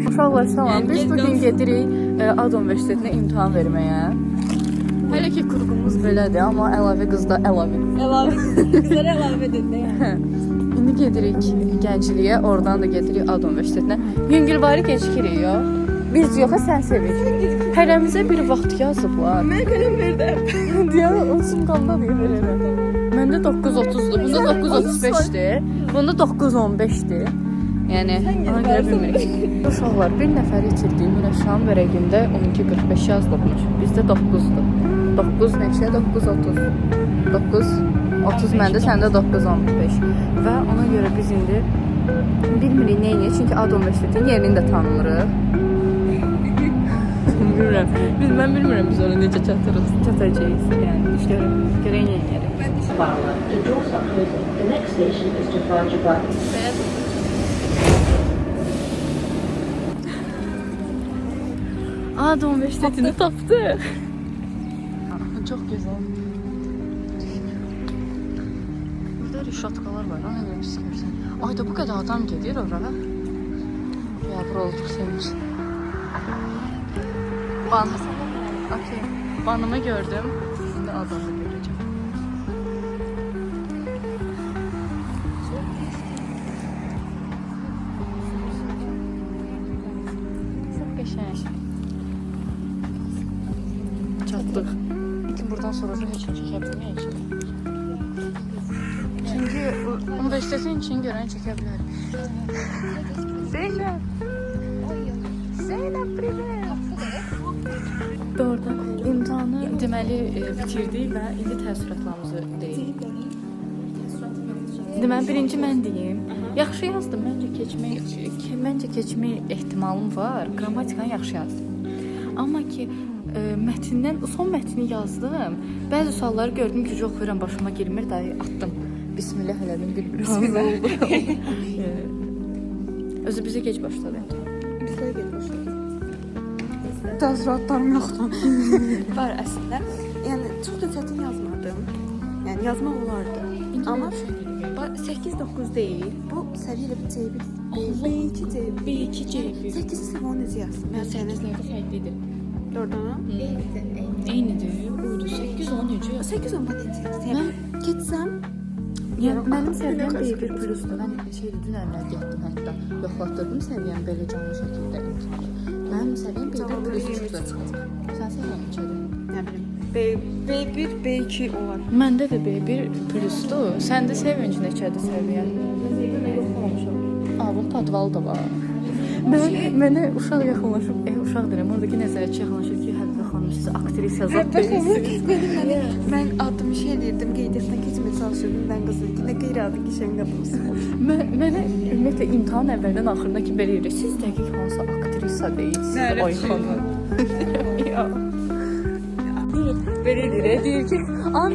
Uşaqlar salam. Biz bugün gedirik Ad Universitetinə imtahan verməyə. Hələ ki qurğumuz belədir, amma əlavə qızda əlavə. Qızlara əlavə edildi yəni. İndi gedirik Gəncliyə, oradan da gedirik Ad Universitetinə. Yüngülvari keçirik ya. Biz yox, sən sevir. Hərəmizə bir vaxt yazıblar. Mən qələm verdim. Deyən olsun qanda deyə verirəm. Məndə 9:30-dur, bunda 9:35-dir, bunda 9:15-dir. Yəni, ona görə bilmirik. Uşaqlar, bir nəfəri itirdik, Münəşşanın vərəqində 12:45 yazdıqmış. Bizdə 9-dur. 9 neçə? 9:30. 9:30 məndə, səndə 9:15. Və ona görə biz indi bilmirik nə edək, çünki Ad Universitetinin yerini də tanımırıq. Bilmirəm. Mən bilmirəm biz ona necə çatacağıq. Yəni, görək nə edərik. The next station is Trafalgar Button. Ad Universitetini tapdıq. Çox gözəl. Burada rişatkalar var, ona görə istəyirsən. Ayda bu qədər adam gedir ora. Qəbul olduq sevinç. Okey. Banımı gördüm. Şimdi adamı göreceğim. Çok qəşəng. Çatdıq. Lakin buradan sonra da heç çəkə bilməyəcək. Çünki universitetin için görən çəkə bilərik. Zeynep. Zeynep, привет. Doğrudan imtahanı deməli bitirdik və indi təəssüratlarımızı deyirik. Deməli birinci mən deyim. Yaxşı yazdım. Məncə keçmək ehtimalım var. Qrammatikanı yaxşı yazdım. Amma ki mətndən son mətni yazdım. Bəzi sualları gördüm ki, oxuyuram, başıma girmir, dayı atdım. Bismillah elədim, bir oldu. Özü bizə geç başladı. Bizə geç başladı. Təəssüratlarım yoxdur. Var əslində. Yəni çox da çətin yazmadım. Yəni yazmaq olardı. Amma 8-9 deyil. Bu səviyyə C1, B2, C1. B2, C1. 8-i səviyyə necə yazdım? Mən Sənədlərdə fərqlidir. Doğrudan. Eynidir. Buydu. 8-10 necə? 8-10 necə? Yəni getsəm Mənim səviyyəm B1 plusdur. Mən dünənlər getdim hətta. Yoxlatdırdım səviyyəm belə canlı şəkildə imtahan. Mənim səviyyəm B1 plus çıxdı. Sən səviyyən neçədir? Nə bilim. B1, B2 olar. Məndə də B1 plusdur. Səndə sevinci neçədir səviyyən? Yoxlamışam. Bunun padvalı da var. Mənə uşaq yaxınlaşıb, uşaq deyirəm, oradakı nəzarətçi yaxınlaşıb ki, Həbibə xanım, siz aktrisa zad deyirsiniz. Mən adımı şey deyirdim, qeydiyyatdan keçməyə çalışırdım. Ben qızım ki, nə qeyri-adı geçən qadımsın. Mənə ümumiyyətlə imtahan əvvəldən axırına ki, belə deyir, siz dəqiq hansı aktrisa deyirsiniz, ay xanım. Belə deyir ki,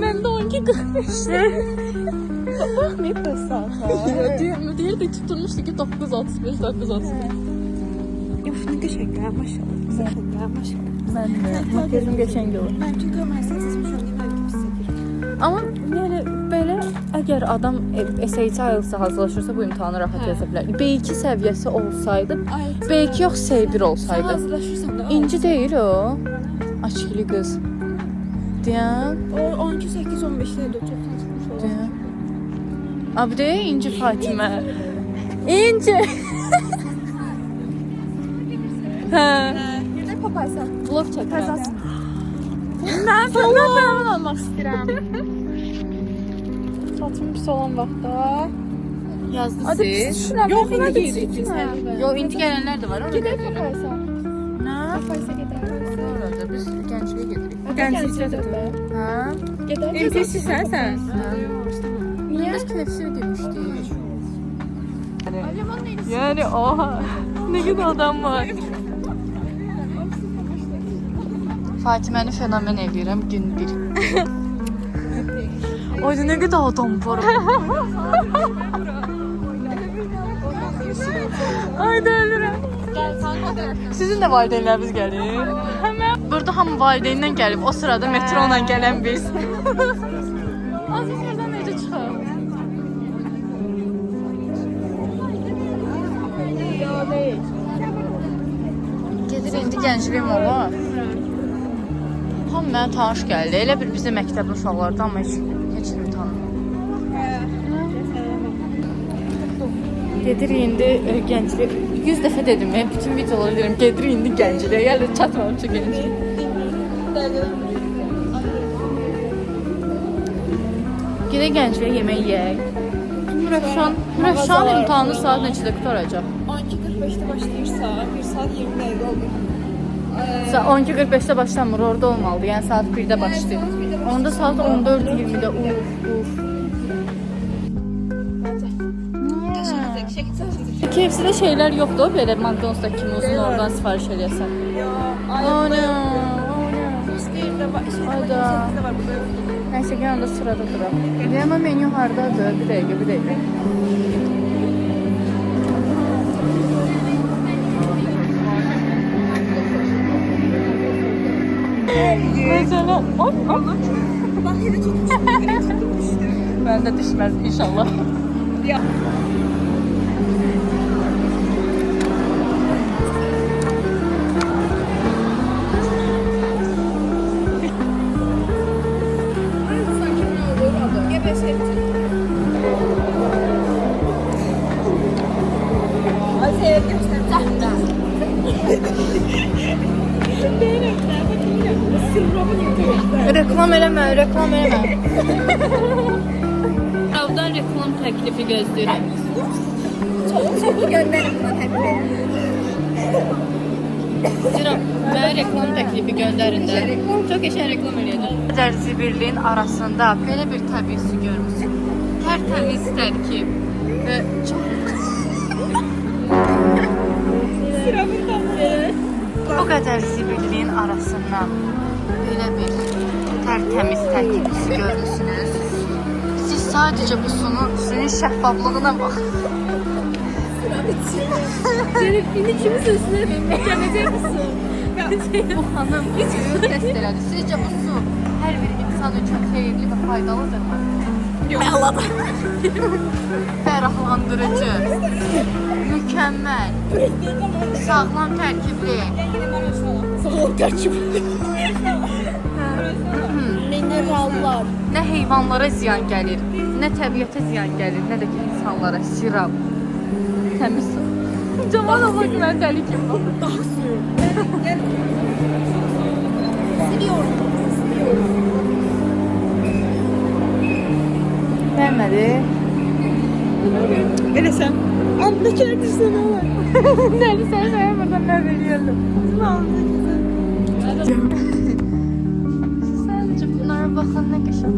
məndə 12:45'dir. Baxmayıb da saat. Deyir də tutulmuşdu ki, 9:35, 9:35. Yox, nə qəşənglər, maşallah. Qəşənglər, maşallah. Mən də, makyajım qəşəng olur. Mən çünki üniversitet seçmişəm, deyə mən kimi seçirəm. Amma yəni belə əgər adam SAT IELTS-a hazırlaşırsa bu imtahanı rahat yaza bilər. B2 səviyyəsi olsaydı, B2 yox S1 olsaydı. Hazırlaşırsam da İnci deyil o. Açıqlı qız. Deyən. o 12-8-15'lərdə çoxdan çıxmış olur. Deyən. Abi de İnci Fatimə. İnci. Hə. Nə papaysan? Vlog çəkirəm. Mən almaq istəyirəm. Saçım pis olan vaxtda. Yazdı Hadi siz. pis düşünürəm. Yox, Mən indi də gedirik. düşünürəm. Yox, indi gələnlər də var. Gedək papaysan. Nə? Papaysa gedək. Orada biz Gəncliyə gedirik. Gənclikdə. Hə? Gedək. MPC-sən sən? Niyə? Biz KFC demişdik. Yani oha. Ne kadar adam var. Fatiməni fenomen eləyirəm gün bir. Oyda ne kadar adam var. Ayda ölürəm. Sizin de valideynləriniz gəlir. Hemen. Burada hamı valideyndən gəlib. O sırada metro ilə gələn biz. Azizlərdən necə çıxaq? Gedir indi gənclik mola. Hamı mənə tanış gəldi. Elə bir bizim məktəbin uşaqlardı, amma heç kimi tanımır. Gedir indi gənclik. 100 dəfə dedim, mən bütün videoları deyirəm, gedir indi gəncliyə. Gəlir çatmamışı gənclik. Gedə gəncliyə yemək yeyək. Mürəşşan imtahanı saat neçədə qutaracaq? 12:45'te başlayırsa 1 saat 20 dəqiqə olur. 12:45'te başlamır, orada olmalıdır. Yəni saat 1'də başlayır. Onda saat 14:20'də. Uf. KFC'de şeyler yoktu, böyle McDonald's'da kimi olsun oradan sipariş ediyorsan. Neyse gel onda sırada duralım. Ama menü hardadır? Bir dakika. Mesela ben de düşmez inşallah. Reklam eləmə. Avdan reklam təklifi gözləyirəm. Çok gönderim buna hep. Deyirəm, mənə reklam təklifi göndərin də. Çox qəşəng reklam eləyəcəm. Dərzi birliyin arasında belə bir təbii su görmüsün. Tərtəmiz tərkib və çox o qədər zibilliyin arasından belə bir tərtəmiz tərkib su görürsünüz. Siz sadəcə bu suyun şəffaflığına baxın. Indi kimi sözünə gələcək bu su. Bu xanım suyu test elədi. Sizcə bu su hər bir insan üçün xeyirli və faydalıdırmı? Yox. Fərahlandırıcı, mükəmməl, sağlam tərkibli. Sağlam tərkibli. Minerallar. Nə heyvanlara ziyan gəlir, nə təbiətə ziyan gəlir, nə də ki insanlara. Sirab. Təmiz su. Caman olmaq mən dəli kimi oldu. Siliyorum. Beğenmedi. Öyle sen. Andakiler düşsene var. Nerede sen buradan ne biliyorum. Sence bunlara bakın ne geçen.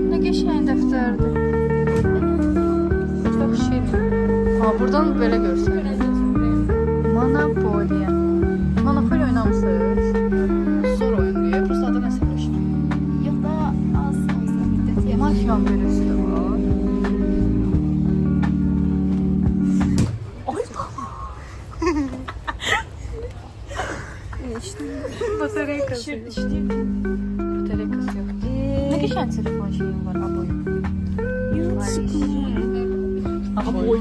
Ne geçen defterdi. Çok şirin. Ha buradan böyle görsen. Monopoly. Monopoly oynamışsınız. Zor oyun diye. Bursa adı nasılmış? Yok daha az müddət. Mafya birisi de var. Bataryası yok. Bataryası yok. Ne geçen telefon şeyim var? Aboy. Aboy.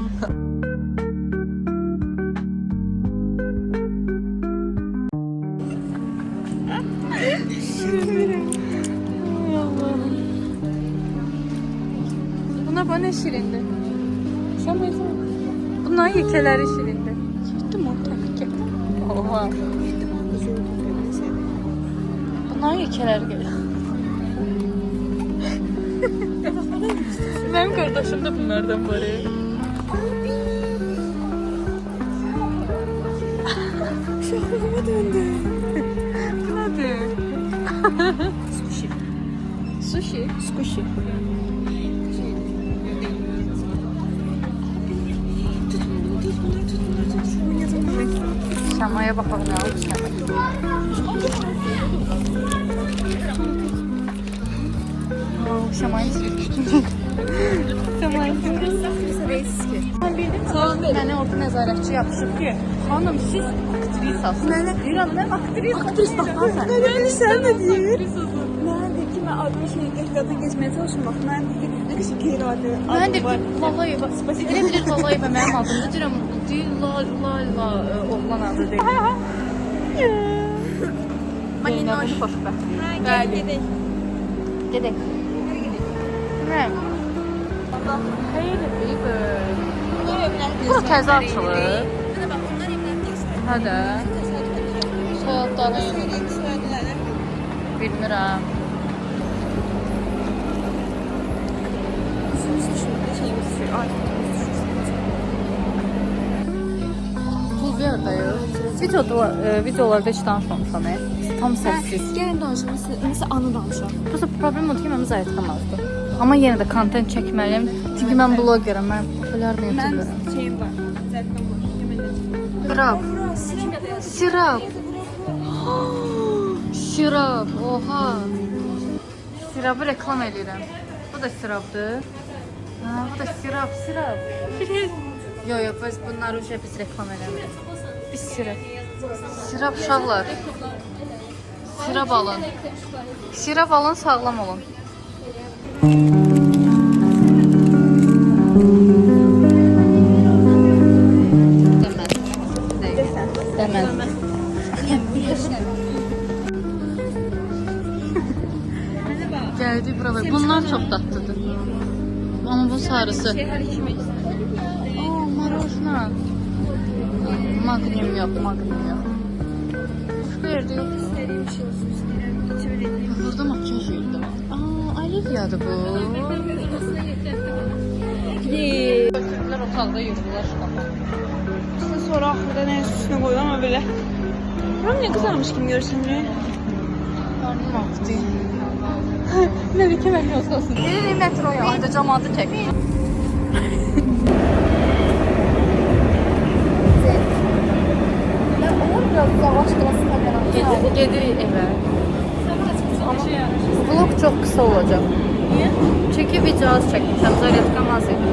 Buna bana şirindi. Sen mi? Bunlar yekeleri şirindi. Gittim o tabii ki. Oha. Bunlar yekeler geliyor. Benim kardeşim de bunlardan var ya. Şahrama döndü. Bu nedir? Sushi. Sushi. Sushi. Şamaya bakalım ne oldu Şamaya. Şamaya. Mənə orada nəzarətçi yapışıb ki, xanım siz aktrisasınız. Deyirəm, mən aktrisasınız. Öyle sen de değil. Nerede ki ben adlı qadın geçmeye çalışıyorum. Bak nerede ki ne kadar keyir adı. Mən deyirəm, Lalayeva. Elə bilir Lalayeva mənim adımda. Dillarla oğlan adı değil. Zeynəbin xoşbəxt. Gedək. Gedək. Nə? Xeyli bir. Bu təzə açılır. Hə də. Soyadları bilmirəm. Pul bir yerdəyik. Videolarda heç danışmamışam. Tam səssiz. Gəlin danışalım. Nəsə anı danışaq. Bu problem odur ki, mən zayıflamazdım. Amma yenə də content çəkməliyəm. Çünki mən blogeram, mən populyarlı youtuberam. Şeyim var. Zərfəm var. Sirap. Sirap. Sirap. Oha. Sirapı reklam edirəm. Bu da sirapdır. Ha, bu da sirap. Yo, biz bunları biz reklam eləmirik. Biz sirap. Sirap uşaqlar. Sirap alın. Sirap alın, sağlam olun. Deməz. Gəldi bura. Bunlar çox dadlıdır. Ama bu sarısı. Aa, marojna. Magnium yok. Şu verdi. Burada makyaj yurdu var. Aa, Olivia'dı bu. Götürdülər otaqda yurdular şkafa. Sonra axırda nə üstünə qoydu amma belə. Buram nə qızarmış kimi görsənir. Karnım aktı. Ne bir kemer olsun. Yeni metroya. Hadi camaatı çek. Mən onu biraz uzaqlaşdırası kameranı. Gedir evə. Ama vlog çok kısa olacak. Niyə? Çünkü video az çekmişim. Zaryadkam az idi.